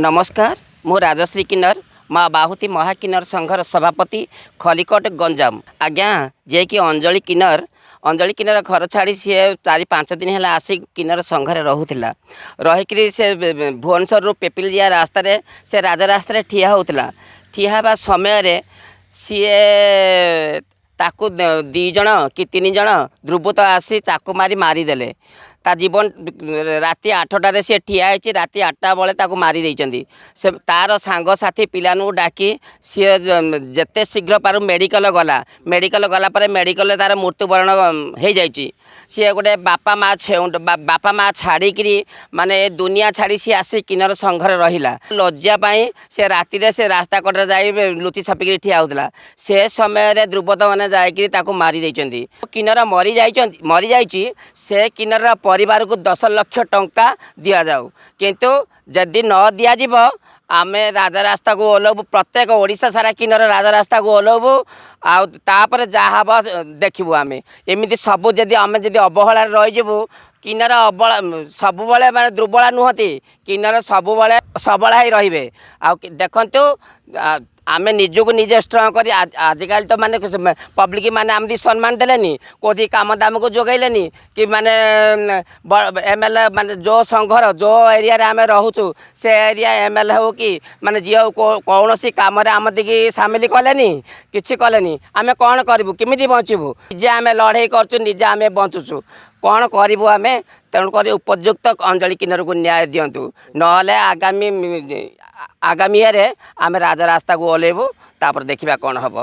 नमस्कार मु राजश्री किन्नर माँ बाहुति महाकिन्नर संघर सभापति खलिकोट गंजाम आज्ञा जे कि अंजलि किन्नर घर छाड़ी सी 4-5 दिन है आसिक किन्नर संघरे रोला रहीकि से भुवनेश्वर रु पेपिलिया रास्तार से राजा रास्तार ठिया होता ठिया हवा समय सी ताकू 2 जन कि 3 जन ध्रुवत आसी चाकू मारिदेले ता जीवन राति 8टारे सी ठिया होती राति 8टा बेले मारी देइचंदी से तार सांग साथी पिलानु डाकी सी जेते शीघ्र पार मेडिकल गला पर मेडिकल तार मृत्युवरण हो जाइए सी गोटे बापा माँ छाड़ी माने दुनिया छाड़ी सी आसी किन्नर संघर रहिला लज्जापाई से राति से रास्ता कड़े जाई लुचि छपिकी ठिया होता से समय ध्रुवत मैंने जाकि मारी देइचंदी किन्नर मरी जाइए से किन्नर परिवार को 10 लाख टंका दि जाऊ किंतु जदि न दिज्व आम राजा रास्ता को ओह्लू प्रत्येक ओडिशा सारा किन्नर राजा रास्ता को ओह्लू आपर जहाँ हम देखू आम एमती सबू जदि आम जदि अवहेला रहीजु किन्नर सब माने दुर्बला नुहति किन्नर सब सबला ही रे आ देखु आमे निजको निजे स्ट्रंग कर आजिकल तो माने पब्लिक माने आमदी सम्मान देलेनी कोथी काम दाम को जोगैलेनी कि माने एमएलए माने जो संघर जो एरिया रे आमे रहूचु से एरिया एमएलए हो कि माने जी कौन सी काम रे आम दिकी सामिल कलेनी किछि कलेनी आमे कौन करिवु किमिति बंचिबु जे आमे लड़ाई करचु निजे आमे बंचुचु कौन करिवु आमे तेणुक उपयुक्त अंजलि किन्नर को न्याय दिंतु नहले आगामी आगामी आम राजा रास्ता को ओह्लैबू तापर देखा कौन हम।